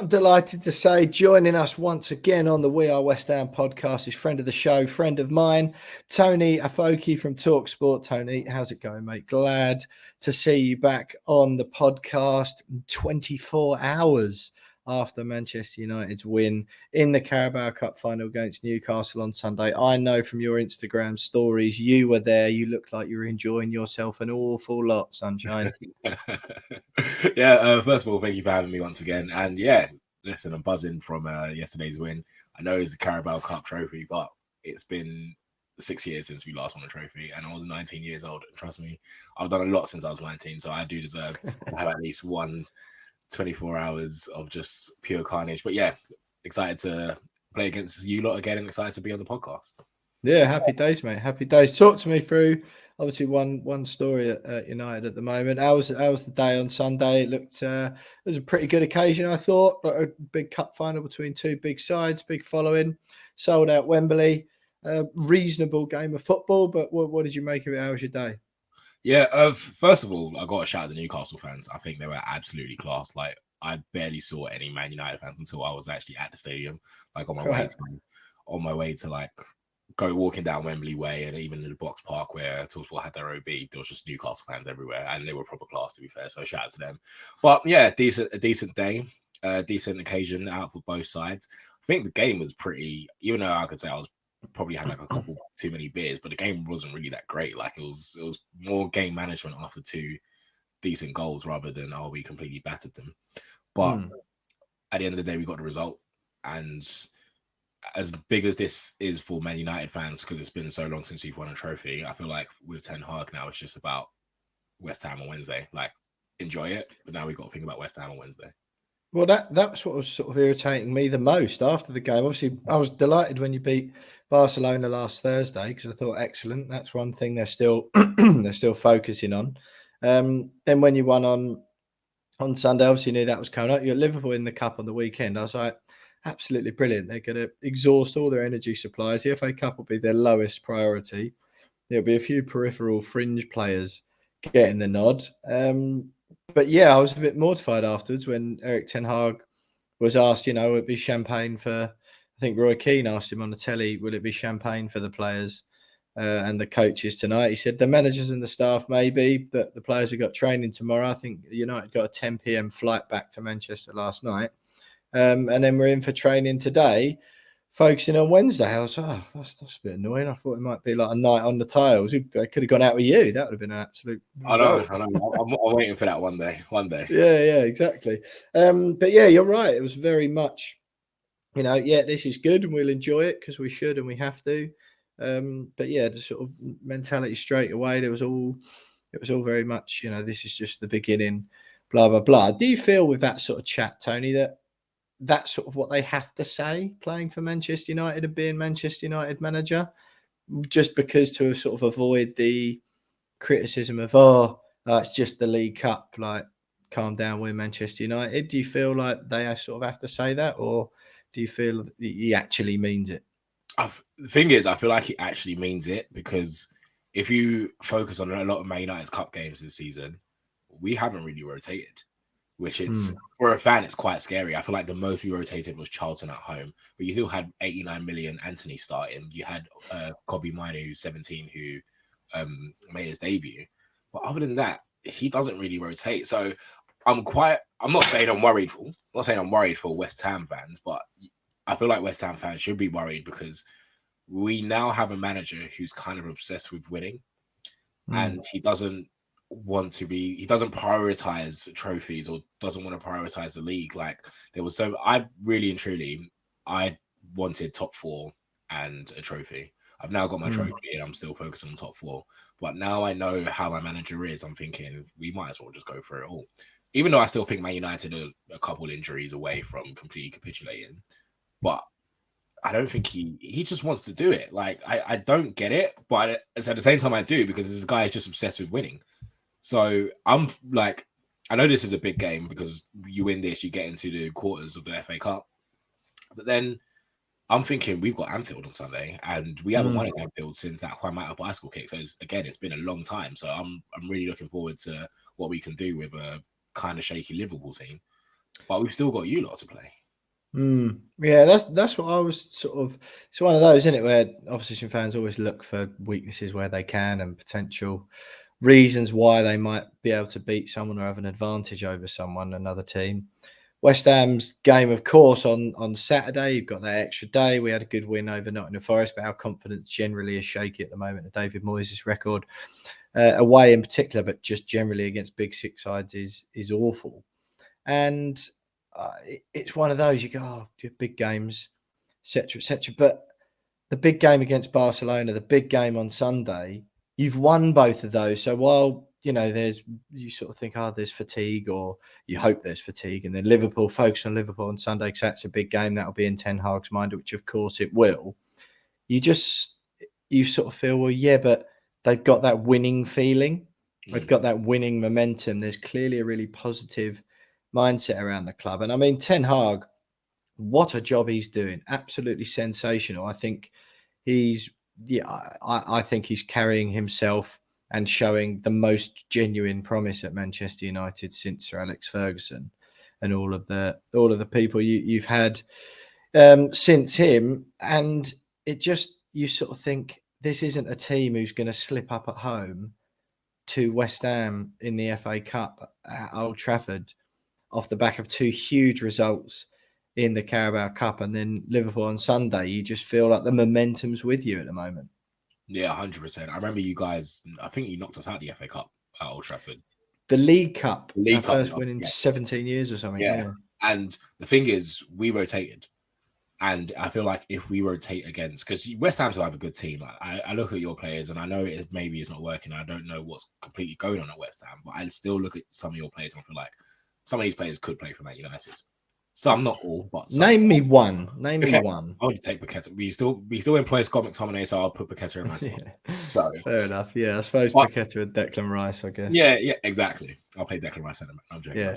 delighted to say joining us once again on the We Are West Ham podcast is friend of the show, friend of mine, Toni Afoke from talkSPORT. Toni, how's it going, mate? Glad to see you back on the podcast 24 hours after Manchester United's win in the Carabao Cup final against Newcastle on Sunday. I know from your Instagram stories you were there. You looked like you were enjoying yourself an awful lot, sunshine. First of all, thank you for having me once again. And yeah, listen, I'm buzzing from yesterday's win. I know it's the Carabao Cup trophy, but it's been 6 years since we last won a trophy, and I was 19 years old. Trust me, I've done a lot since I was 19, so I do deserve to have at least 24 hours of just pure carnage. But yeah, excited to play against you lot again and excited to be on the podcast. Yeah, happy days, mate. Happy days. Talk to me through, obviously, one story at United at the moment. How was the day on Sunday? It looked it was a pretty good occasion, I thought. A big cup final between two big sides, big following, sold out Wembley. Reasonable game of football, but what did you make of it? How was your day? Yeah, first of all, I got to shout out the Newcastle fans. I think they were absolutely class. Like, I barely saw any Man United fans until I was actually at the stadium, like on my way to like go walking down Wembley Way, and even in the Box Park where talkSPORT had their OB, there was just Newcastle fans everywhere, and they were proper class, to be fair. So shout out to them. But yeah, a decent day, decent occasion out for both sides. I think the game was pretty, even though I could say I was probably had like a couple too many beers, but the game wasn't really that great. Like it was more game management after two decent goals rather than we completely battered them. But at the end of the day, we got the result. And as big as this is for Man United fans, because it's been so long since we've won a trophy, I feel like with Ten Hag now, it's just about West Ham on Wednesday. Like, enjoy it, but now we've got to think about West Ham on Wednesday. Well, that's what was sort of irritating me the most after the game. Obviously, I was delighted when you beat Barcelona last Thursday because I thought excellent. That's one thing they're still focusing on. Then when you won on Sunday, obviously you knew that was coming up. You got Liverpool in the cup on the weekend. I was like, absolutely brilliant. They're going to exhaust all their energy supplies. The FA Cup will be their lowest priority. There'll be a few peripheral fringe players getting the nod. But yeah, I was a bit mortified afterwards when Erik Ten Hag was asked, would it be champagne for, I think Roy Keane asked him on the telly, would it be champagne for the players and the coaches tonight? He said the managers and the staff maybe, but the players have got training tomorrow. I think United got a 10 p.m. flight back to Manchester last night. And then we're in for training today, focusing on Wednesday. I was like, that's a bit annoying. I thought it might be like a night on the tiles. They could have gone out with you. That would have been an absolute result. I know. I'm waiting for that one day. Yeah, exactly. But yeah, you're right. It was very much, this is good and we'll enjoy it because we should and we have to. But yeah, the sort of mentality straight away, it was all very much, this is just the beginning, blah, blah, blah. Do you feel with that sort of chat, Toni, that's sort of what they have to say playing for Manchester United and being Manchester United manager, just because to sort of avoid the criticism of, it's just the League Cup, like, calm down, we're Manchester United. Do you feel like they sort of have to say that, or do you feel that he actually means it? The thing is, I feel like he actually means it, because if you focus on a lot of Man United's cup games this season, we haven't really rotated. Which for a fan, it's quite scary. I feel like the most we rotated was Charlton at home, but you still had 89 million Anthony starting. You had Kobbie Mainoo, who's 17, who made his debut. But other than that, he doesn't really rotate. So I'm not saying I'm worried for West Ham fans, but I feel like West Ham fans should be worried because we now have a manager who's kind of obsessed with winning, and he doesn't prioritize trophies or doesn't want to prioritize the league. Like, I wanted top four and a trophy. I've now got my trophy and I'm still focused on top four. But now I know how my manager is. I'm thinking we might as well just go for it all. Even though I still think Man United are a couple injuries away from completely capitulating. But I don't think he just wants to do it. Like, I don't get it. But at the same time I do, because this guy is just obsessed with winning. So I'm like, I know this is a big game because you win this, you get into the quarters of the FA Cup. But then I'm thinking we've got Anfield on Sunday, and we haven't won at Anfield since that Juan Mata bicycle kick. So it's been a long time. So I'm really looking forward to what we can do with a kind of shaky Liverpool team. But we've still got you lot to play. Yeah, that's what I was sort of. It's one of those, isn't it, where opposition fans always look for weaknesses where they can and potential reasons why they might be able to beat someone or have an advantage over someone, another team. West Ham's game, of course, on Saturday. You've got that extra day. We had a good win over Nottingham Forest, but our confidence generally is shaky at the moment. The David Moyes' record, away in particular, but just generally against big six sides, is awful. And it's one of those, you go, oh, big games, etc., etc. But the big game against Barcelona, the big game on Sunday, you've won both of those. So while, you sort of think, oh, there's fatigue, or you hope there's fatigue, and then Liverpool, focus on Liverpool on Sunday because that's a big game. That'll be in Ten Hag's mind, which of course it will. You sort of feel, well, yeah, but they've got that winning feeling. They've got that winning momentum. There's clearly a really positive mindset around the club. And I mean, Ten Hag, what a job he's doing. Absolutely sensational. I think I think he's carrying himself and showing the most genuine promise at Manchester United since Sir Alex Ferguson and all of the people you've had since him. And it just, you sort of think, this isn't a team who's going to slip up at home to West Ham in the FA Cup at Old Trafford off the back of two huge results in the Carabao Cup and then Liverpool on Sunday. You just feel like the momentum's with you at the moment. Yeah, 100%. I remember you guys, I think you knocked us out the FA Cup at Old Trafford. The League Cup, League Cup, first win in 17 years or something. Yeah. And the thing is, we rotated. And I feel like if we rotate against, because West Ham still have a good team. I look at your players and I know maybe it's not working. I don't know what's completely going on at West Ham, but I still look at some of your players and feel like some of these players could play for Man United. Some, not all, but some. Name me one. Name me one. I want to take Paqueta. We still employ Scott McTominay, so I'll put Paqueta in my side. So fair enough. Yeah, I suppose Paqueta and Declan Rice, I guess. Yeah, exactly. I'll play Declan Rice centre. I'm joking.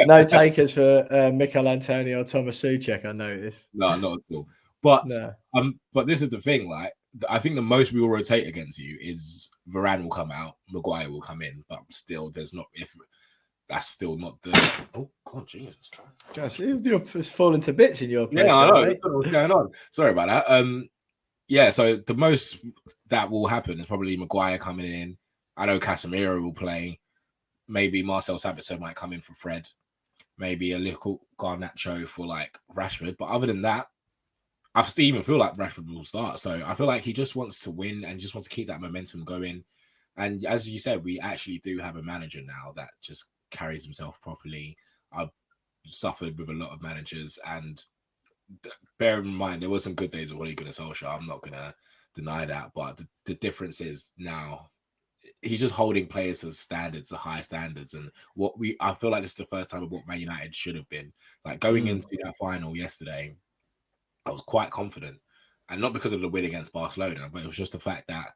No takers for Mikel Antonio or Thomas Souček, I noticed. No, not at all. But this is the thing, like, I think the most we will rotate against you is Varane will come out, Maguire will come in, but still, that's still not the. Oh God, Jesus! Gosh, you're falling to bits in your place. Yeah, I know. Right? What's going on? Sorry about that. Yeah. So the most that will happen is probably Maguire coming in. I know Casemiro will play. Maybe Marcel Sabitzer might come in for Fred. Maybe a little Garnacho for like Rashford. But other than that, I still even feel like Rashford will start. So I feel like he just wants to win and just wants to keep that momentum going. And as you said, we actually do have a manager now that just carries himself properly. I've suffered with a lot of managers, and bear in mind there were some good days of Ole Gunnar Solskjaer. I'm not gonna deny that, but the difference is now he's just holding players to standards, the high standards, and I feel like this is the first time of what Man United should have been. Like going into that final yesterday, I was quite confident, and not because of the win against Barcelona, but it was just the fact that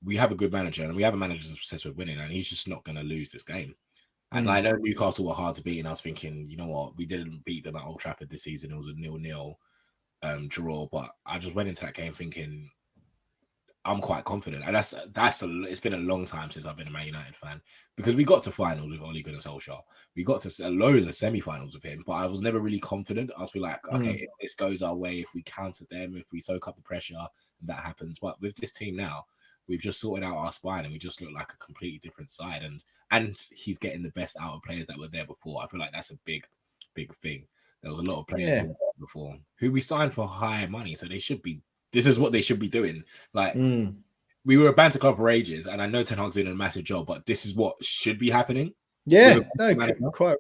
we have a good manager and we have a manager that's obsessed with winning, and he's just not going to lose this game. And I know Newcastle were hard to beat, and I was thinking, you know what, we didn't beat them at Old Trafford this season. It was a 0-0 draw, but I just went into that game thinking I'm quite confident, and it's been a long time since I've been a Man United fan, because we got to finals with Ole Gunnar Solskjaer, we got to loads of semi-finals with him, but I was never really confident. I was like, okay, if this goes our way, if we counter them, if we soak up the pressure, that happens. But with this team now, we've just sorted out our spine and we just look like a completely different side. And he's getting the best out of players that were there before. I feel like that's a big thing. There was a lot of players who were there before who we signed for higher money. So this is what they should be doing. Like we were a banter club for ages, and I know Ten Hag's doing a massive job, but this is what should be happening. Yeah, no, quite.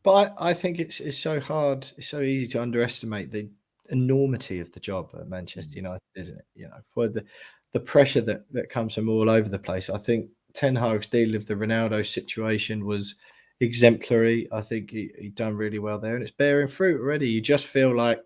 But I think it's so hard. It's so easy to underestimate the enormity of the job at Manchester United, isn't it? You know, for the pressure that comes from all over the place. I think Ten Hag's deal with the Ronaldo situation was exemplary. I think he done really well there, and it's bearing fruit already. You just feel like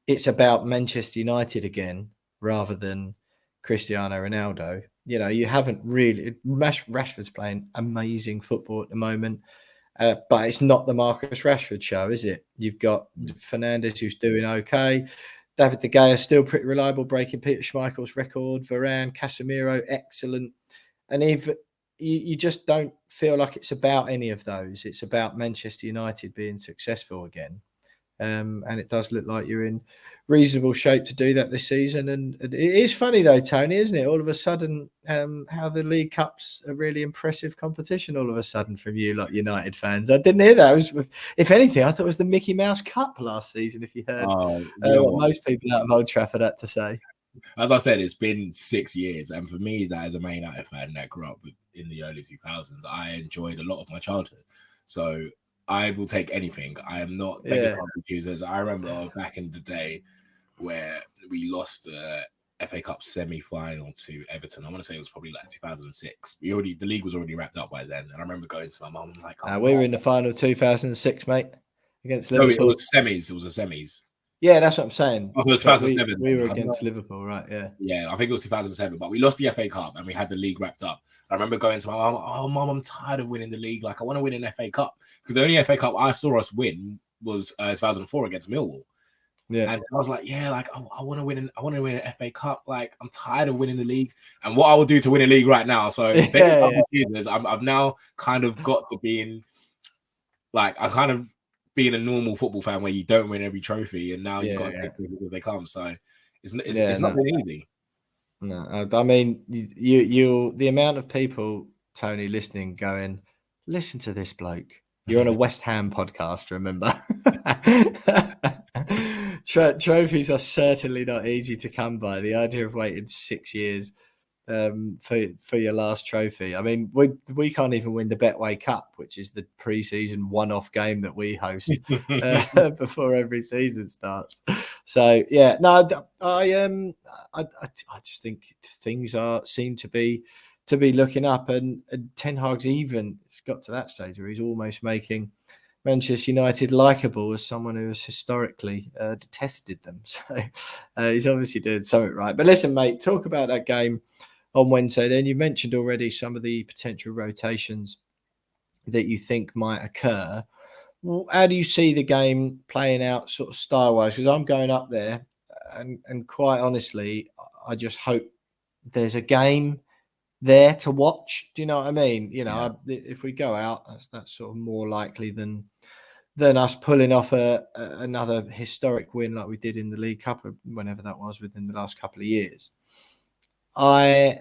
it's about Manchester United again rather than Cristiano Ronaldo. You know, you haven't really. Rashford's playing amazing football at the moment. But it's not the Marcus Rashford show, is it? You've got Fernandes, who's doing okay. David De Gea still pretty reliable, breaking Peter Schmeichel's record. Varane, Casemiro, excellent. And you just don't feel like it's about any of those. It's about Manchester United being successful again. And it does look like you're in reasonable shape to do that this season. And it is funny though, Tony, isn't it? All of a sudden, how the League Cup's a really impressive competition all of a sudden from you, like United fans. I didn't hear that. It was, if anything, I thought it was the Mickey Mouse Cup last season, if you heard what most people out of Old Trafford had to say. As I said, it's been 6 years. And for me, that as a Man United fan that grew up in the early 2000s, I enjoyed a lot of my childhood. So I will take anything. I am not beggars choosers. I remember back in the day where we lost the FA Cup semi-final to Everton. I want to say it was probably like 2006. The league was already wrapped up by then. And I remember going to my mum and like, we were in the final 2006, mate, against Liverpool. No, it was semis. It was a semis. Yeah, that's what I'm saying. Oh, it was 2007. We were against Liverpool, right? Yeah. Yeah, I think it was 2007, but we lost the FA Cup and we had the league wrapped up. I remember going to my mum, "Oh, Mum, I'm tired of winning the league. Like, I want to win an FA Cup." Because the only FA Cup I saw us win was 2004 against Millwall. Yeah. And I was like, yeah, like, I want to win an FA Cup. Like, I'm tired of winning the league. And what I will do to win a league right now. So I've now kind of got to being like, I'm kind of being a normal football fan where you don't win every trophy and now you've got to take people as they come. So it's not been easy. No, I mean, you the amount of people, Tony, listening, going, listen to this bloke. You're on a West Ham podcast, remember? Trophies are certainly not easy to come by. The idea of waiting 6 years for your last trophy. I mean, we can't even win the Betway Cup, which is the pre-season one-off game that we host before every season starts. So yeah, no, I just think things seem to be looking up, and Ten Hag's even it's got to that stage where he's almost making Manchester United likeable as someone who has historically detested them. So he's obviously doing something right. But listen, mate, talk about that game on Wednesday. Then you mentioned already some of the potential rotations that you think might occur. Well, how do you see the game playing out sort of style-wise? Because I'm going up there and quite honestly, I just hope there's a game there to watch. Do you know what I mean? You know, if we go out, that's sort of more likely than us pulling off another historic win like we did in the League Cup, or whenever that was within the last couple of years. I'm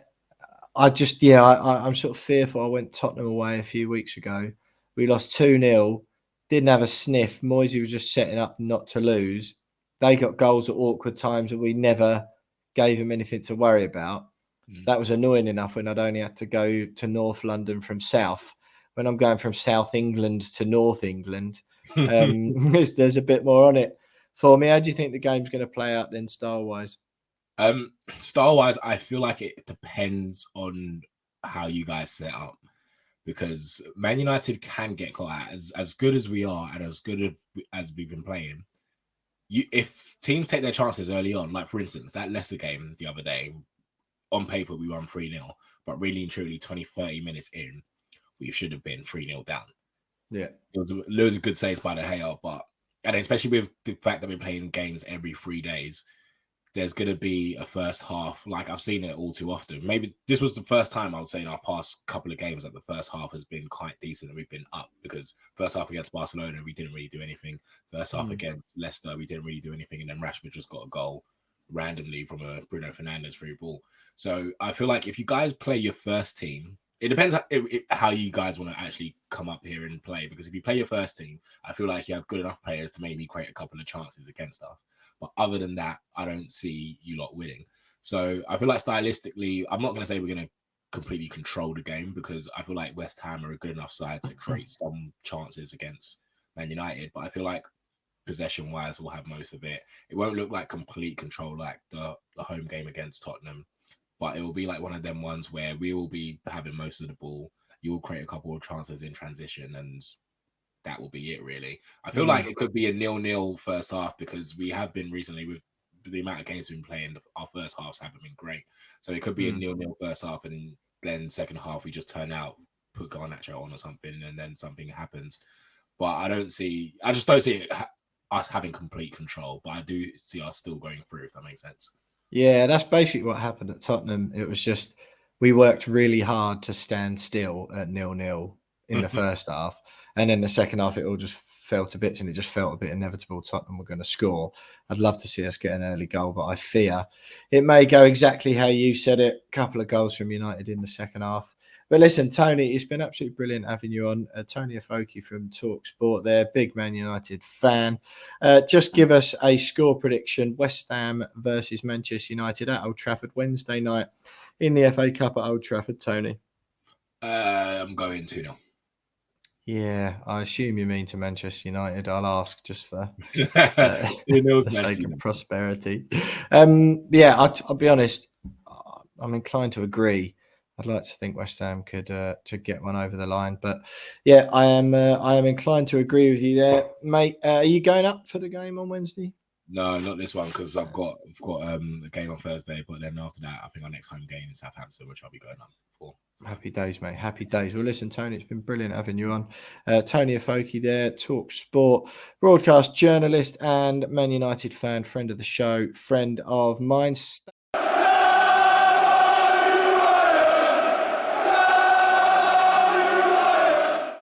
sort of fearful. I went Tottenham away a few weeks ago. We lost 2-0, didn't have a sniff. Moyes was just setting up not to lose. They got goals at awkward times and we never gave them anything to worry about. That was annoying enough when I'd only had to go to North London from South. When I'm going from South England to North England, there's a bit more on it for me. How do you think the game's going to play out then, style-wise? Style-wise, I feel like it depends on how you guys set up, because Man United can get caught out. As good as we are and as good as we've been playing, if teams take their chances early on, like for instance, that Leicester game the other day, on paper we won 3-0, but really and truly 20-30 minutes in, we should have been 3-0 down. Yeah. It was loads of good saves by De Gea, and especially with the fact that we're playing games every 3 days, there's going to be a first half. Like I've seen it all too often. Maybe this was the first time I would say in our past couple of games that the first half has been quite decent and we've been up, because first half against Barcelona, we didn't really do anything. First half against Leicester, we didn't really do anything. And then Rashford just got a goal randomly from a Bruno Fernandes free ball. So I feel like if you guys play your first team, it depends how you guys want to actually come up here and play. Because if you play your first team, I feel like you have good enough players to maybe create a couple of chances against us. But other than that, I don't see you lot winning. So I feel like stylistically, I'm not going to say we're going to completely control the game, because I feel like West Ham are a good enough side to create some chances against Man United. But I feel like possession-wise, we'll have most of it. It won't look like complete control like the home game against Tottenham. But it will be like one of them ones where we will be having most of the ball. You will create a couple of chances in transition, and that will be it, really. I feel like it could be a 0-0 first half, because we have been recently, with the amount of games we've been playing, our first halves haven't been great. So it could be a 0-0 first half, and then second half we just turn out, put Garnacho on or something, and then something happens. But I just don't see us having complete control. But I do see us still going through, if that makes sense. Yeah, that's basically what happened at Tottenham. It was just we worked really hard to stand still at 0-0 in the first half. And then the second half, it all just fell to bits and it just felt a bit inevitable. Tottenham were going to score. I'd love to see us get an early goal, but I fear it may go exactly how you said it. A couple of goals from United in the second half. But listen, Tony, it's been absolutely brilliant having you on. Toni Afoke from talkSPORT there, big Man United fan. Just give us a score prediction. West Ham versus Manchester United at Old Trafford Wednesday night in the FA Cup at Old Trafford, Tony. I'm going 2-0. Yeah, I assume you mean to Manchester United. I'll ask just for the sake of prosperity. Yeah, I'll be honest. I'm inclined to agree. I'd like to think West Ham could to get one over the line, but yeah, I am inclined to agree with you there, mate. Are you going up for the game on Wednesday? No, not this one because I've got a game on Thursday, but then after that, I think our next home game is Southampton, which I'll be going up for. So. Happy days, mate. Happy days. Well, listen, Tony, it's been brilliant having you on. Toni Afoke there, talkSPORT, broadcast journalist and Man United fan, friend of the show, friend of mine.